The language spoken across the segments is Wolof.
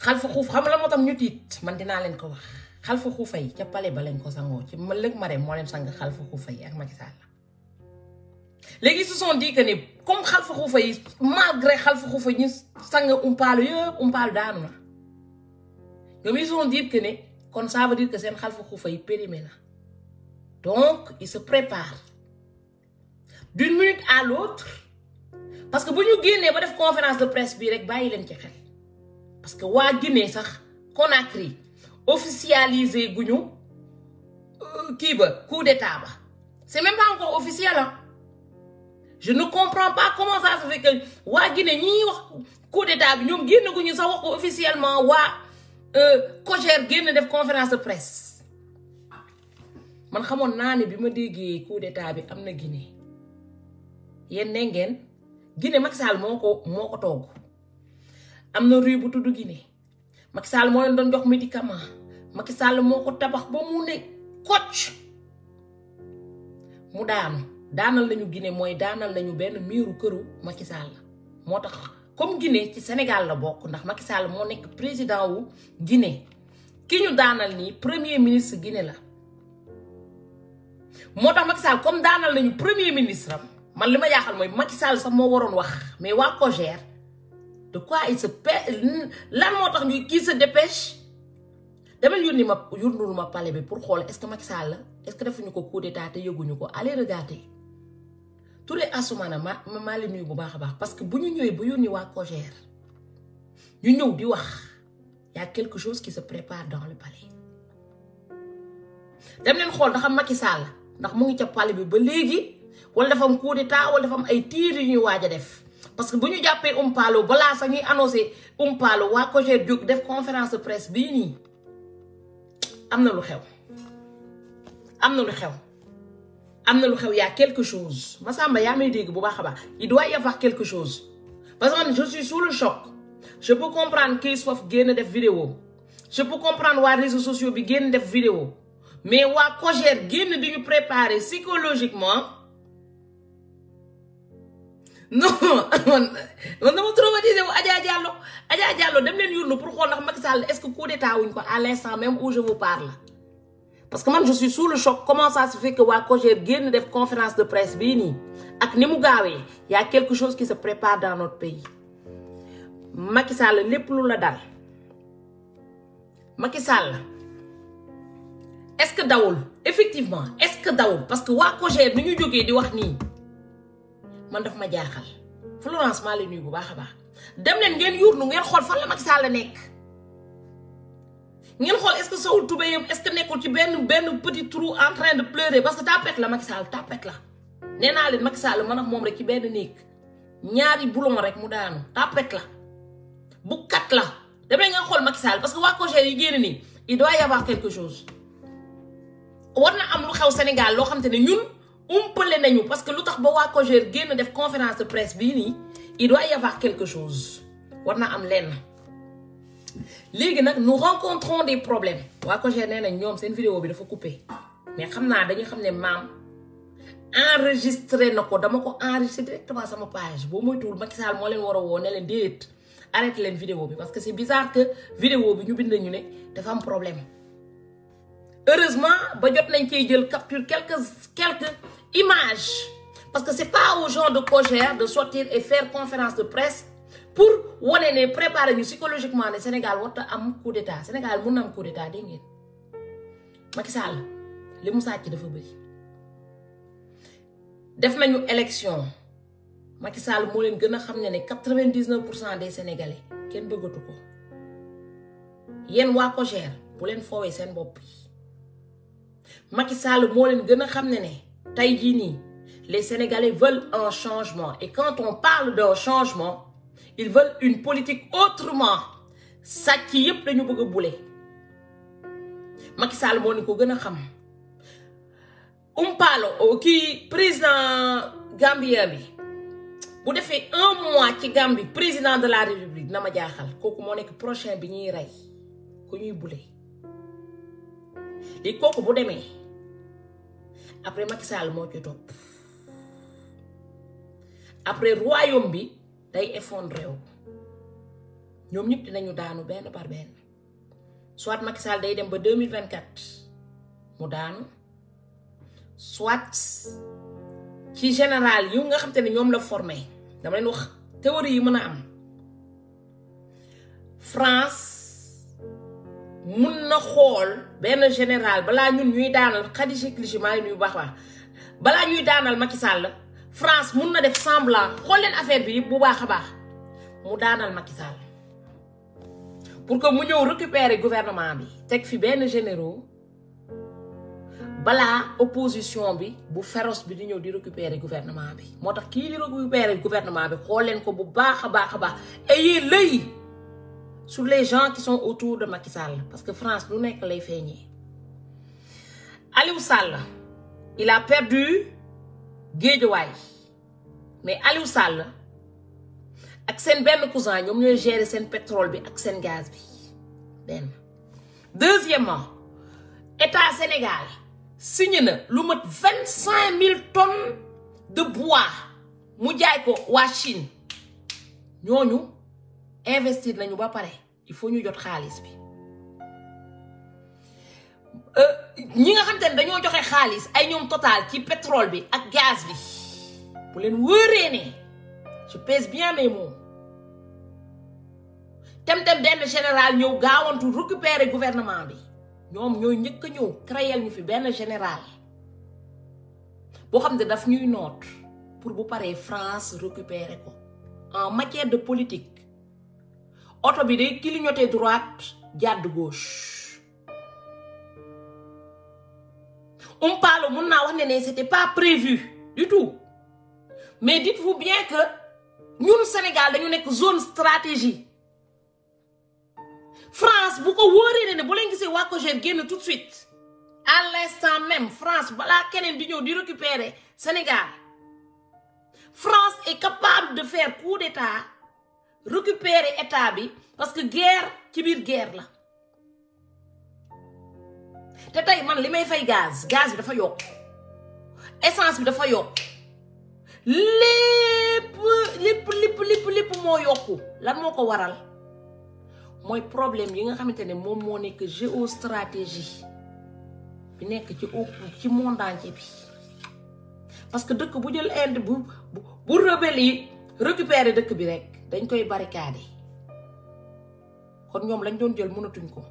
Xalfa xuuf xam la moo tam ñu tiit man dinaa leen ko wax Xalfa xuufa yi ca palais ba lañ ko sangoo ci ma lëg mare moo leen sang Xalfa xuufa yi ak Macky Sall léegi se sont dit que ne comme Xalfa xuufa yi malgré Xalfa xuufa ñu sang umpaalu yëpp umpaalu daanu na ñoom ils se sont dit que ne kon ça veut dire que seen Xalfa xuufa yi périmé na donc ils se préparent d'une minute à l'autre parce que bu ñu génnee ba def conférence de presse bi rek bàyyi leen ci xel parce que waa Guinée sax Conakry officialisé guñu kii ba coup d'état ba c'est même pas encore officiel hein. Je ne comprends pas comment ça se fait que waa Guinée ñi wax coup d'état bi ñoom génn guñu sax wax ko officiellement waa COJER génn def conférence de presse man xamoon naa ne bi ma déggee coup d'état bi am na Guinée yéen ne ngeen Guinée Macky Sall moo ko togg am na rue bu tudd Guinée Macky Sall moo leen doon jox médicament Macky Sall moo ko tabax ba mu ne kocc mu daanal nañu Guinée mooy daanal nañu benn miiru këru Macky Sall moo tax comme Guinée ci Sénégal la bokk ndax Macky Sall moo nekk président wu Guinée ki ñu daanal nii premier ministre Guinée la moo tax Macky Sall comme daanal nañu premier ministre am man li ma jaaxal mooy Macky Sall sax moo waroon wax mais waa COJER de quoi il se lan moo tax ñuy kii se dépêche demal yónnul ma palais bi pour xool est-ce que Macky Sall est-ce que defuñu ko coup d'état te yëguñu ko allez regarder Touré Assoumana maa leen nuyu bu baax a baax parce que bu ñu ñëwee bu yónni waa COJER ñu ñëw di wax y a quelque chose qui se prépare dans le palais dem leen xool ndax Macky Sall ndax mu ngi ca palais bi ba léegi wala dafa am coup d'état wala dafa am ay tiir yu ñuy waaj a def parce que bu ñu jàppee Umpalo balaa sax ñuy annoncé Umpalo waa COJER jóg def conférence de presse bii nii am na lu xew y a quelque chose Massamba yaa may dégg bu baax a baax il doit y avoir quelque chose parce que man je suis sous le choc je peux comprendre Christophe génn def vidéo je peux comprendre waa réseaux sociaux bi génn def vidéo mais waa COJER génn di ñu préparer psychologiquement non man dama traumatisé wu Adja Diallo dem leen yurnu pour xool ndax Macky Sall est-ce que coup d'état wuñ ko à l'instant même où je vous parle parce que man je suis sous le choc comment ça se fait que waa COJER génn def conférence de presse bii nii ak ni mu gaawee y a quelque chose qui se prépare dans notre pays Macky Sall lépp lu la dal Macky Sall est-ce que dawul effectivement est-ce que dawul parce que waa COJER ni ñu jógee di wax nii man daf ma jaaxal Florence maa leen nuyu bu baax a baax dem leen ngeen yurnu ngeen xool fan la Macky Sall nekk ngeen xool est-ce que sowul tubéyam est-ce que nekkul ci benn petit trou en train de pleurer parce que tapet la Macky Sall tapet la nee naa leen Macky Sall man ak moom rek ci benn néeg ñaari boulon rek mu daanu tapet la bu kat la dem leen ngeen xool Macky Sall parce que waa COJER yi génn nii il doit y avoir quelque chose war na am lu xew Sénégal loo xam te ne ñun umpale nañu parce que lu tax ba waa COJER génn def conférence de presse bii nii il doit y avoir quelque chose war na am lenn léegi nag nous rencontrons des problèmes waa COJER nee nañ ñoom seen vidéo bi dafa coupé mais xam naa dañu xam ne maam enregistré na ko dama ko enregistré directement sama page boo moytuwul Macky Sall moo leen war a woo ne leen déet arrêté leen vidéo bi parce que c'est bizarre que vidéo bi ñu bind ñu ne dafa am problème heureusement ba jot nañ cee jël capture quelques images parce que c'est pas aux gens de COJER de sortir et faire conférence de presse pour wane ne préparer ñu psychologiquement ne Sénégal warta am coup d'état Sénégal mun na am coup d'état dégg ngeen Macky Sall li mu sàcc dafa bëri def nañu élection Macky Sall moo leen gën a xam ne 99% des Sénégalais kenn bëggatu ko yéen waa COJER bu leen foowee seen bopp yi Macky Sall moo leen gën a xam ne tey jii nii les Sénégalais veulent un changement et quand on parle d'un changement ils veulent une politique autrement sàcc yépp dañu bëgg a bule Macky Sall moo ni ko gën a xam Umpalo kii président Gambien bi bu defee 1 mois ci Gambie président de la République na ma jaaxal kooku moo nekk prochain bi ñuy rey ku ñuy bule léegi kooku bu demee après Macky Sall moo ci topp après royaume bi day effondré wu ñoom ñëpp dinañu daanu benn par benn soit Macky Sall day dem ba 2024 mu daanu soit ci général yu nga xam te ne ñoom la formé dama leen wax théorie yi mën a am France mun na xool benn général balaa ñun ñuy daanal Khadija Kilichima yi ñuy baax balaa ñuy daanal Macky Sall France mun na def semblant xool leen affaire bi bu baax a baax mu daanal Macky Sall pour que mu ñëw récupérer gouvernement bi teg fi benn généraux balaa opposition bi bu féroce bi di ñëw di récupérer gouvernement bi moo tax kii di récupérer gouvernement bi xool leen ko bu baax a baax a baax ayez l'œil sur les gens qui sont autour de Macky Sall parce que France lu nekk lay feeñee Aliou Sall il a perdu Guédiawaye mais Aliou Sall ak seen benn cousin ñoom ñooy gérer seen pétrole bi ak seen gaz bi benn deuxièmement état Sénégal signé na lu mat 25 000 tonnes de bois mu jaay ko waa Chine ñooñu investir nañu ba pare il faut ñu jot xaalis bi ñi nga xam te ne dañoo joxe xaalis ay ñoom Total ci pétrole bi ak gaz bi bu leen wóoree ne je pèse bien mes mots tem benn général ñëw gaawantu récupérer gouvernement bi ñoom ñooy njëkk a ñëw créer ñu fi benn général boo xam ne daf ñuy noot pour bu paree France récupérer ko en matière de politique oto bi day clignoter droite jàdd gauche on parle mun naa wax ne c'était pas prévu du tout mais dites-vous bien que ñun Sénégal dañu nekk zone stratégie France bu ko wóoree ne bu leen gisee waa Cogère génn tout de suite à l'instant même France balaa keneen di ñëw di récupérer Sénégal France est capable de faire coup d'état récupérer état bi parce que guerre ci biir guerre la te tey man li may fay gaz bi dafa yokk essence bi dafa yokk lépp moo yokku lan moo ko waral mooy problème yi nga xamante ne moom moo nekk géostratégie bi nekk ci monde entier bi parce que dëkk bu jël Inde bu rebelle yi récupérer dëkk bi rek dañ koy barricader kon ñoom lañ doon jël mënatuñ ko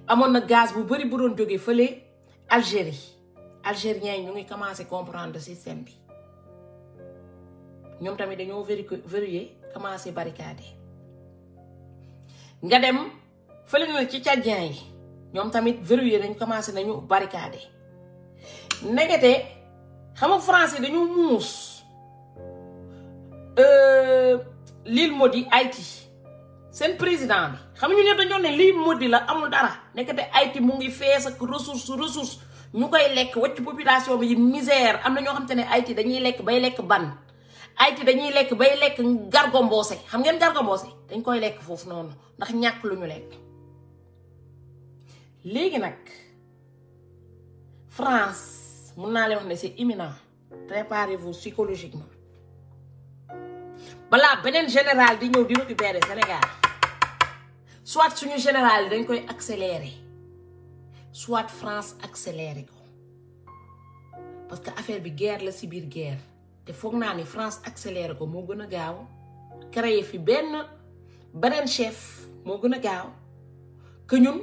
amoon na gaz bu bari bu doon jógee fële Algérie algériens yi ñu ngi commencé comprendre système bi ñoom tamit dañoo verrouiller commencé barricader nga dem fële na ci tchadien yi ñoom tamit verrouiller dañ commencé nañu barricader negete xam nga français dañu muus l'île maudite Haïti seen président bi xam nga ñu ne dañoo ne l'île maudite la amul dara nekkate Haïti mu ngi fees ak ressource ñu koy lekk wacc population bi misère am na ñoo xam te ne Haïti dañuy lekk bay lekk ban Haïti dañuy lekk bay lekk gargomboose xam ngeen gargomboose dañ koy lekk foofu noonu ndax ñàkk lu ñu lekk léegi nag France mun naa leen wax ne c'est imminent préparez-vous psychologiquement balaa beneen général di ñëw di récupérer Sénégal soit suñu général yi dañ koy accélérer soit France accélérer ko parce que affaire bi guerre la ci biir guerre te foog naa ni France accélérer ko moo gën a gaaw créer fi beneen chef moo gën a gaaw que ñun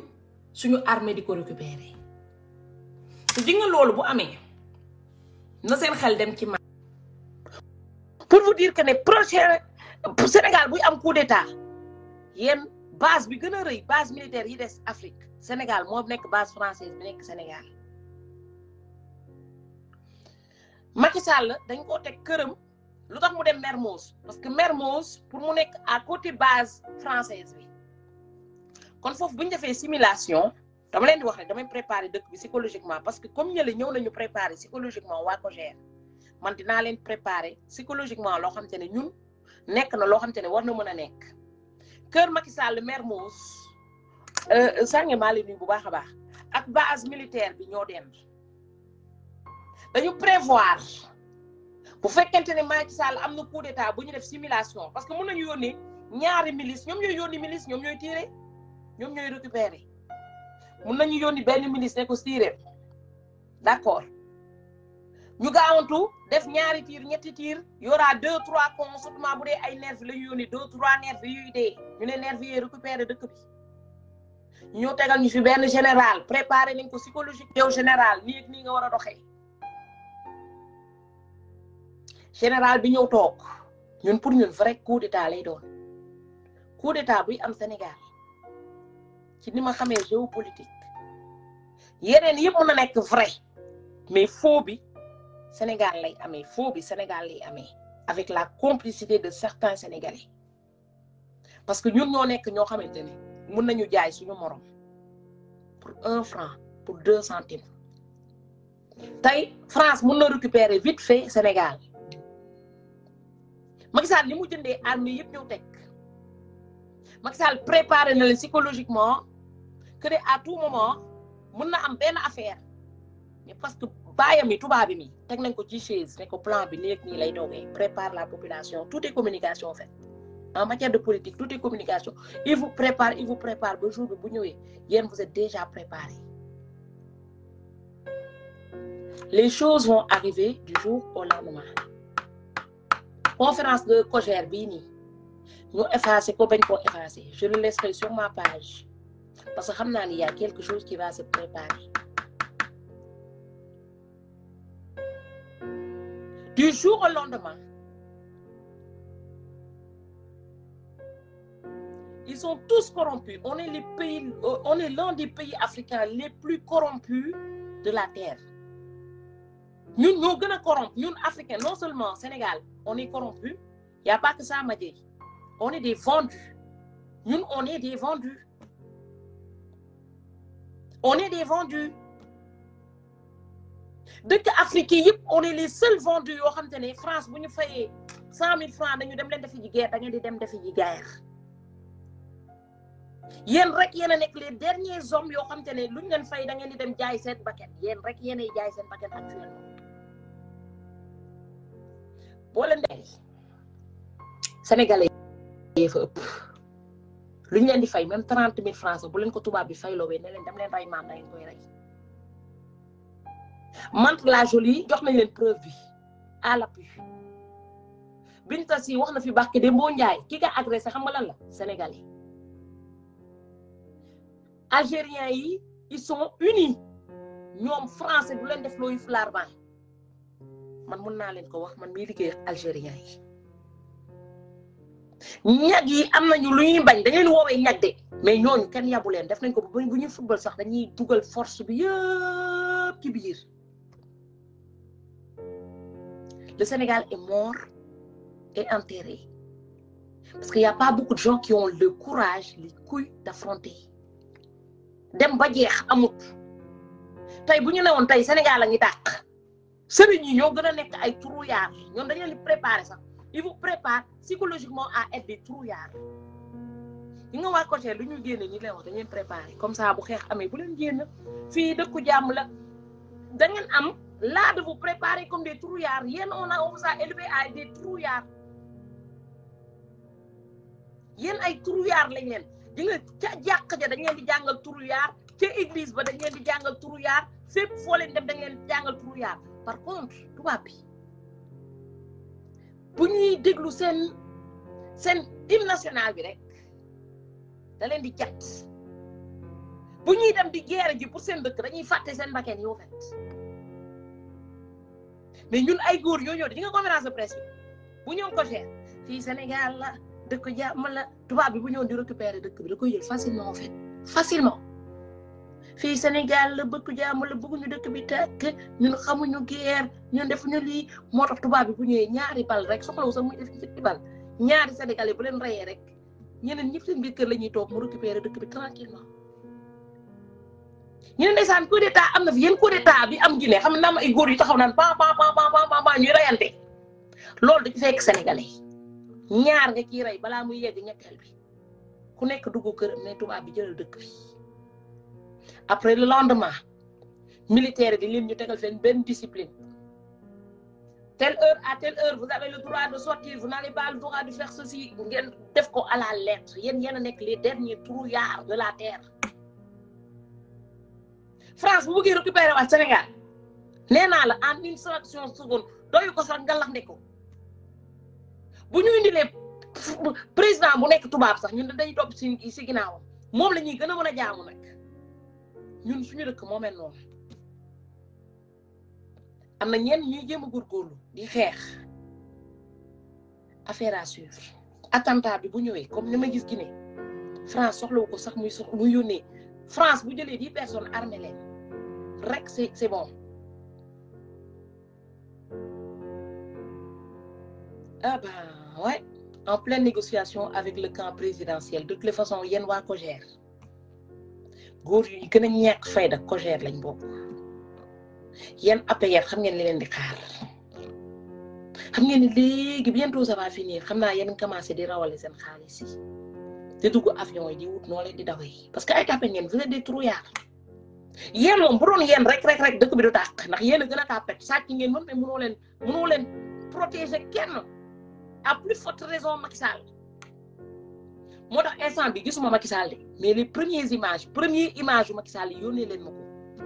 suñu armée di ko récupérer te di nga loolu bu amee na seen xel dem ci pour vous dire que ne prochain Sénégal buy am coup d'état yéen base bi gën a rëy base militaire yi des Afrique Sénégal moo nekk base française bi nekk Sénégal Macky Sall dañ koo teg këram lu tax mu dem Mermoz parce que Mermoz pour mu nekk à côté base française bi kon foofu bu ñu defee simulation dama leen di wax ne damay préparer dëkk bi psychologiquement parce que comme ñële ñëw nañu préparer psychologiquement waa Cogère man dinaa leen préparer psychologiquement loo xamante ne ñun nekk na loo xamante ne war na mën a nekk kër Macky Sall Mermoz sànge maa leen nuyu bu baax a baax ak base militaire bi ñoo dend dañu prévoir bu fekkente ne Macky Sall am na coup d'état bu ñu def simulation parce que mën nañu yónnee ñaari milice ñoom ñooy yónni milice ñoom ñooy tirer ñoom ñooy récupérer mun nañu yónni benn milice ne ko tirer d'accord ñu gaawantu def ñaari tir ñetti tir y aura 2 3 cons surtout bu dee ay nervis la ñu yónni 2 3 nervis yuy dee ñu ne nervis yi récupérer dëkk bi ñu ñëw tegal ñu fi benn général préparé nañ ko psychologique yow général nii ak nii nga war a doxee général bi ñëw toog ñun pour ñun vrai coup d'état lay doon coup d'état buy am Sénégal ci ni ma xamee géopolitique yeneen yëpp mën na nekk vrai mais faux bi Sénégal lay amee faux bi Sénégal lay amee avec la complicité de certains Sénégalais parce que ñun ñoo nekk ñoo xamante ne mun nañu jaay suñu morom pour 1 franc pour 2 centimes tey France mun na récupérer vite fait Sénégal Macky Sall li mu jëndee armes yëpp ñëw teg Macky Sall préparé na leen psychologiquement que de à tout moment mun na am benn affaire mais parce que baayam yi tubaab bi mi teg nañ ko ci chaise ne ko plan bi nii ak nii lay doogee prépare la population tout est communication en fait en matière de politique tout est communication il vous prépare ba jour bi bu ñëwee yéen vous êtes déjà préparé les choses vont arriver du jour au lendemain conférence de COJER bii nii ñu effacer ko bañ koo effacer je le laisserai sur ma page parce que xam naa ni y a quelque chose qui va se préparer du jour au lendemain ils sont tous corrompus on est l'un des pays africains les plus corrompus de la terre ñun ñoo gën a corrompre ñun africains non seulement Sénégal on est corrompu y a pas que ça ma jëy on est des vendus ñun on est des vendus dëkk Afrique yëpp on est les seuls vendus yoo xam te ne France bu ñu fayee 100 000 francs dañu dem leen defi ji guerre da ngeen di dem defi ji guerre yéen rek yéen a nekk les derniers hommes yoo xam te ne luñ leen fay da ngeen di dem jaay seen bakkan yéen rek yéenay jaay seen bakkan actuellement boo leen dee Sénégalais yi fa ëpp luñ leen di fay même 30 000 francs bu leen ko tubaab bi fayloo ne leen dem leen rey maam da ngeen koy rey Mantes la Jolie jox nañ leen preuve bi à l'appui Binta Si wax na fi barke Dembo Ndiaye ki nga agressé xam nga lan la Sénégalais Algériens yi ils sont unis ñoom français du leen def looyu flarban man mun naa leen ko wax man miy liggéey Algériens yi ñag yi am nañu lu ñuy bañ dañ leen woowee ñag de mais ñooñu kenn yabu leen def nañ ko bu ñuy football sax dañuy dugal force bi yëpp ci biir le Sénégal est mort et enterré parce qu'il y a pas beaucoup de gens qui ont le courage les couilles d'affronter dem ba jeex amut tey bu ñu newoon tey Sénégal a ngi tàq sëriñ yi ñoo gën a nekk ay trouillards ñoom dañu leen di préparer sax ils vous préparent psychologiquement à être des trouillards yi nga waa côté lu ñu génne ñi leen wax dañu leen préparer comme ça bu xeex amee bu leen génn fii dëkku jàmm la da ngeen am là de vous préparer comme des trouillards yéen on vous a élevé à des trouillards yéen ay trouillards lañ leen di nga ca jàkk ja dañ leen di jàngal trouillard ca église ba dañ leen di jàngal trouillard fépp foo leen dem dañ leen di jàngal trouillard par contre tubaab bi bu ñuy déglu seen hymne national bi rek da leen di jat bu ñuy dem di guerre ji pour seen dëkk dañuy fàtte seen bakkan yoo fet mais ñun ay góor yoo ñëw di nga conférence de presse bi bu ñëw ko cher fii Sénégal la dëkk jàmm la tubaab bi bu ñëw di récupérer dëkk bi da koy jël facilement en fait facilement fii Sénégal la bëgg jàmm la bëgguñu dëkk bi tàkk ñun xamuñu guerre ñun defuñu lii moo tax tubaab bi bu ñëwee ñaari bal rek soxlawu sax muy def ñetti bal ñaari Sénégalais bu leen reyee rek ñeneen ñëpp seen biir kër la ñuy toog mu récupérer dëkk bi tranquillement ñu ne ndeysaan coup d'état am na fi yéen coup d'état bi am Guinée xam naa ay góor yu taxaw naan pa ñuy reyante loolu dañu fekk Sénégalais ñaar nga kii rey balaa muy yegg ñetteel bi ku nekk dugg kër ne tubaab bi jëlal dëkk bi après le lendemain militaire di leen ñu tegal feen benn discipline telle heure à telle heure vous avez le droit de sortir vous n'avez pas le droit de faire ceci ngeen def ko à la lettre yéen yéen a nekk les derniers trouillards de la terre. France bu bëggee récupérer waat Sénégal nee naa la en une fraction de seconde doyu ko sax ngalax ne ko bu ñu indilee président bu nekk tubaab sax ñun dañuy topp si ginnaawam moom la ñuy gën a mën a jaamu nag ñun suñu dëkk moo mel noonu. am na ñenn ñuy jéem a góorgóorlu di xeex affaire à suivre attentat bi bu ñëwee comme ni ma gis Guinée France soxlawu ko sax muy yónnee France bu jëlee 10 personnes armé leen rek c'est bon. Ah ben ouais, en pleine négociation avec le camp présidentiel de toutes les façons yéen waa COJER góor yu gën a ñàkk fayda COJER lañ bokk. yéen APR xam ngeen li leen di xaar xam ngeen ni léegi bientôt ça va finir xam naa yéen commencé di rawale seen xaalis yi di dugg avion yi di wut noo leen di dawee parce que ay tapé ngeen vous êtes des trouillards yéen moom bu doon yéen rek dëkk bi du tàq ndax yéen a gën a tapet sàcc ngeen moom mais mënoo leen protéger kenn à plus forte raison Macky Sall moo tax instant bi gisuma Macky Sall de mais les premières images yu Macky Sall yónnee leen ma ko.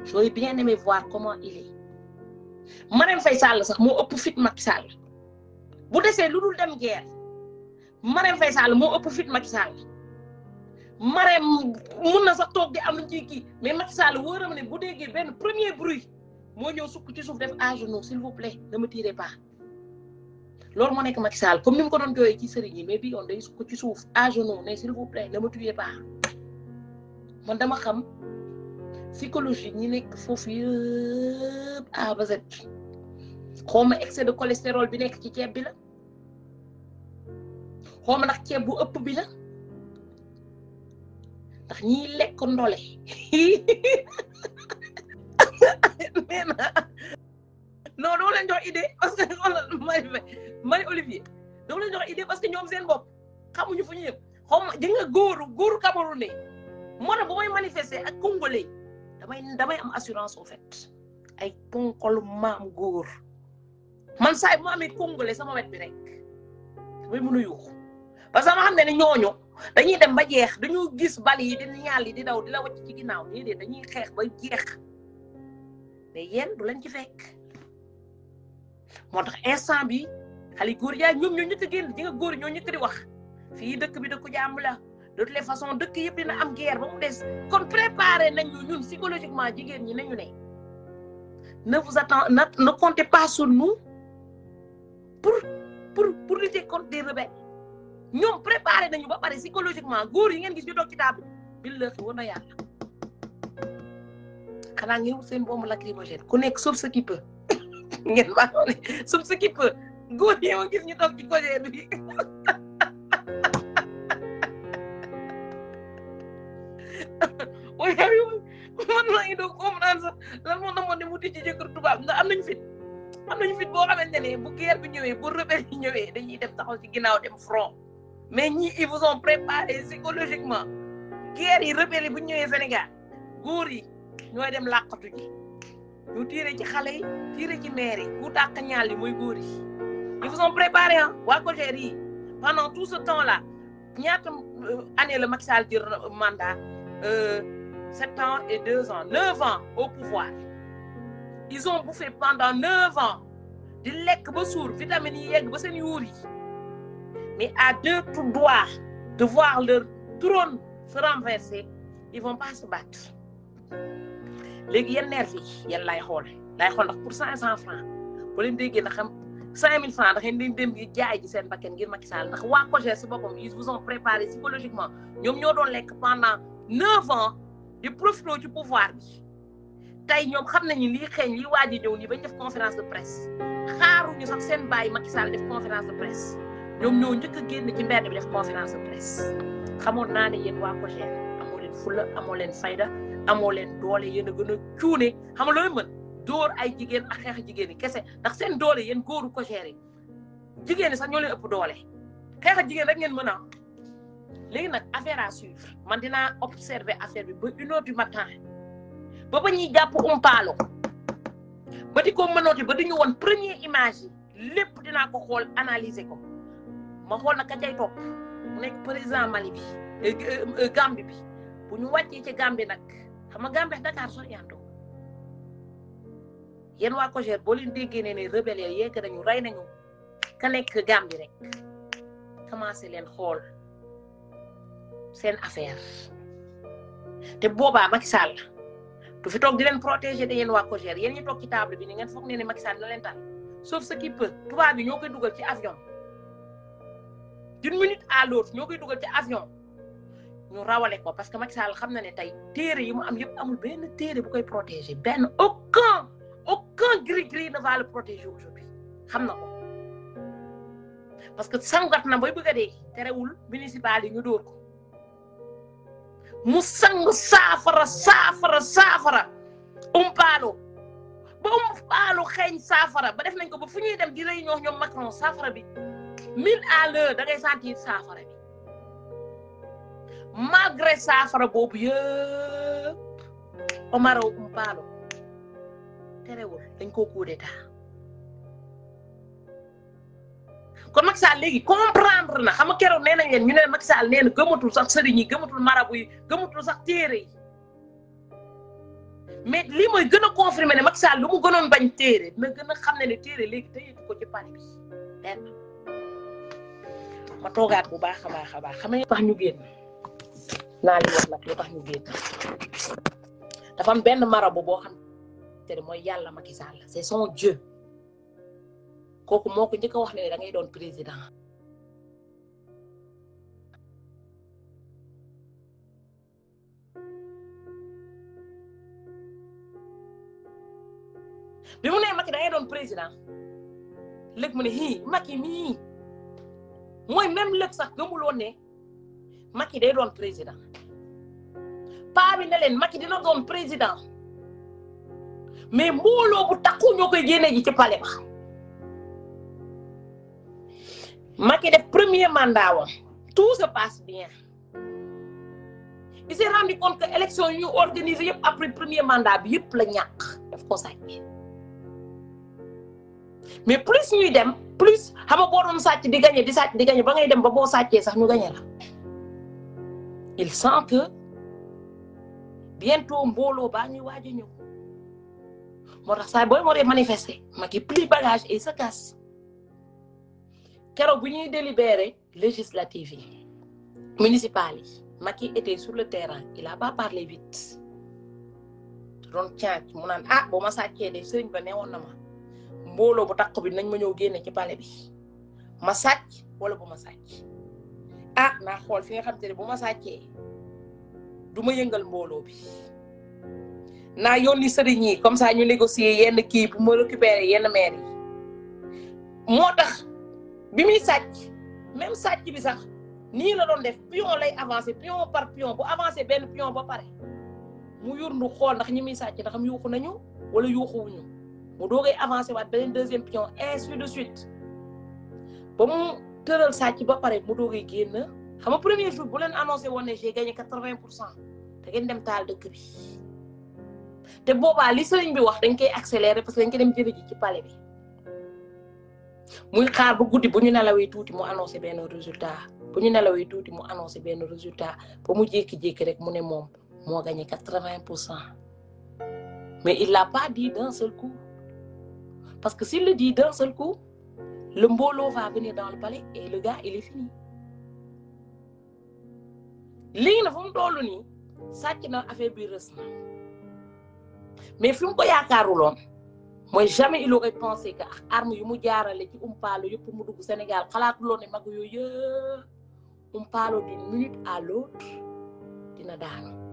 J'aurais bien aimé voir comment il est. Marème Faye Sall sax moo ëpp fit Macky Sall bu desee lu dul dem guerre Marème Faye Sall moo ëpp fit Macky Sall Marème mun na sax toog di am lu ci kii mais Macky Sall wóoram ne bu déggee benn premier bruit moo ñëw sukk ci suuf def à genoux s'il vous plaît ne me tirez pas loolu moo nekk Macky Sall comme ni mu ko doon jooyee ci sëriñ yi mais bii yoon day sukk ci suuf à genoux ne s'il vous plaît ne me tuez pas man dama xam. psychologie ñi nekk foofu yëpp A ba Z xawma excès de cholestérol bi nekk ci ceeb bi la xawma ndax ceeb bu ëpp bi la ndax ñiy lekk ndole nee na non doo leen jox idée parce que xoolal Marie Olivier doo leen jox idée parce que ñoom seen bopp xamuñu fu ñu yëpp xawma di nga góoru Camerounais moo tax bu may manifester ak Congolais damay am assurance au fait ay ponkolu maam góor man saay bu ma amee congolais sama wet bi rek damay mën a yuuxu parce que ma xam ne ñooñu dañuy dem ba jeex dañu gis bal yi di ñaal yi di daw di la wacc ci ginnaaw déedéet dañuy xeex ba jeex mais yéen du leen ci fekk moo tax instant bi xale góor yaa ñoom ñoo ñëkk a génn di nga góor ñoo ñëkk di wax fii dëkk bi dëkku jàmm la de toutes les façons dëkk yëpp dina am guerre ba mu des kon préparé nañu ñun psychologiquement jigéen ñi nañu ne ne comptez pas sur nous pour lutter contre des rebelles ñoom préparé nañu ba pare psychologiquement góor yi ngeen gis ñu toog ci table bi la war na yàlla xanaa ngeen wut seen bombe lacrymogène ku nekk sauf ce qui peut ngeen baax ne sauf ce qui peut góor yi ma gis ñu toog ci COJER bi man maa ngi doon comprendre sax lan moo tax ne mu di ci jëkkër tubaab ndax am nañu fit boo xamante ne bu guerre bi ñëwee bu rebelle yi ñëwee dañuy dem taxaw ci ginnaaw dem front mais ñii ils vous ont préparé psychologiquement guerre yi rebelle yi bu ñëwee Sénégal góor yi ñooy dem làqatu ji ñu tiire ci xale yi tiire ci maire yi ku tàq ñaal yi mooy góor yi ils vous ont préparé ah waa COJER yi pendant tout ce temps là ñaata année la Macky Sall jël mandat 7 ans et 2 ans 9 ans au pouvoir ils ont bouffé pendant 9 ans di lekk ba suur vitamines yi yegg ba seen yuur yi mais à 2 doigts de voir leur trône se renverser ils vont pas se battre léegi yéen nervi yi yéen lay xool ndax pour 500 francs bu leen déggee na xam 5000 francs da ngeen di dem di jaay ji seen bakkan ngir Macky Sall ndax waa COJER si boppam ils vous ont préparé psychologiquement ñoom ñoo doon lekk pendant 9 ans di profité ci pouvoir bi tey ñoom xam nañu lii xeeñ lii waaj a ñëw nii bañ def conférence de presse xaaruñu sax seen bàyyi Macky Sall def conférence de presse ñoom ñoo njëkk a génn ci mbedd bi def conférence de presse xamoon naa ne yéen waa COJER amoo leen fulla amoo leen fayda amoo leen doole yéen a gën a cuune xam nga looy mën dóor ay jigéen ak xeex jigéen yi kese ndax seen doole yéen góoru COJER yi jigéen ñi sax ñoo leen ëpp doole xeex ak jigéen rek ngeen mën a léegi nag affaire à suivre man dinaa observer affaire bi ba 1h du matin ba ñuy jàpp umpaalo ba di ko mënooti ba di ñu woon première image yi lépp dinaa ko xool analyser ko ma xool nag ka cay topp mu nekk président Mali bi Gambie bi bu ñu wàccee ci Gambie nag xam nga Gambie Dakar soriantoo yéen waa COJER boo leen déggee ne rebelle yegg nañu rey nañu ka nekk Gambie rek commencé leen xool seen affaire te boobaa Macky Sall du fi toog di leen protéger de yéen waa COJER yéen ñi toog ci table bi ni ngeen foog ne Macky Sall na leen tal sauf ce qui peut tubaab bi ñoo koy dugal ci avion d'une minute à l'autre ñoo koy dugal ci avion ñu rawale ko parce que Macky Sall xam na ne tey téere yi mu am yëpp amul benn téere bu koy protéger benn aucun gris ne va le protéger aujourd'hui xam na ko parce que sangat na bay bëgg a dee terewul municipal yi ñu dóor ko mu sang saafara umpaalo ba umpaalo xeeñ saafara ba def nañ ko ba fu ñuy dem di réunion ñoom Macron saafara bi 1000 à l'heure da ngay sentir saafara bi malgré saafara boobu yëpp Omaro umpaalo terewul dañ koo coup d'état kon Macky Sall léegi comprendre na xam nga keroog nee nañ leen ñu ne Macky Sall nee na gëmatul sax sëriñ yi gëmatul marabu yi gëmatul sax téere yi mais lii mooy gën a confirmer ne Macky Sall lu mu gënoon bañ téere na gën a xam ne téere léegi tëyeetu ko ci pale bi benn ma toogaat bu baax a baax xam nga tax ñu génn naa li wax nag lu tax ñu génn dafa am benn marabu boo xam te mooy yàlla Macky Sall c'est son Dieu kooku moo ko njëkk a wax ne da ngay doon président bi mu nee Macky da ngay doon président léegi mu ne Macky mii mooy même léegi sax gëmuloon ne Macky day doon président paa bi ne leen Macky dina doon président mais mbooloo bu takku ñoo koy génne ji ci palais ba Macky def premier mandat wam tout se passe bien il s'est rendu compte que élection yu ñu organisé yëpp après premier mandat bi yëpp la ñàkk daf ko sàcc mais plus ñuy dem plus xam nga boo doon sàcc di gagné ba ngay dem ba boo sàccee sax ñu gagné la il sent que bientôt mbooloo baa ñuy waaj a ñëw moo tax saa booy moo dee manifester Macky plie bagage et se casse keroog bu ñuy délibérer législative yi municipal yi Macky était sur le terrain il a pas parlé vite doon caac mu naan boo ma sàccee de sëriñ ba neewoon na ma mbooloo bu takk bi nañ ma ñëw génne ci palais bi ma sàcc wala bu ma sàcc naa xool fi nga xam te ne bu ma sàccee du ma yëngal mbooloo bi naa yónni sëriñ yi comme ça ñu négocier yenn kii bu ma récupérer yenn maire yi moo tax bi muy sàcc même sàcc bi sax nii la doon def pion lay avancer pion par pion bu avancer benn pion ba pare mu yurndu xool ndax ñi muy sàcc ndax am yuuxu nañu wala yuuxuwuñu mu doogay avancer waat beneen deuxième pion ainsi de suite ba mu tëral sàcc ba pare mu doogay génn xam nga premier jour bu leen annoncé woon ne j'ai gagné 80% te ngeen dem taal dëkk bi te boobaa li sëriñ bi wax dañ koy accélérer parce que dañ koy dem jëli ji ci palais bi muy xaar ba guddi bu ñu nelawee tuuti mu annoncé benn résultat bu ñu nelawee tuuti mu annoncé benn résultat ba mu jékki-jékki rek mu ne moom moo gagné 80%. Mais il l'a pas dit d'un seul coup. Parce que s'il le dit d'un seul coup, le mbolo va venir dans le palais et le gars, il est fini. Lii na fu mu toll nii sàcc na affaire bi rës na mais fi mu ko yaakaaruloon mooy jamais il aurait pensé que arme yu mu jaarale ci umpaalo yëpp mu dugg Sénégal xalaatuloon ne mag yooyu yëpp umpaalo d'une minute à l'autre dina daanu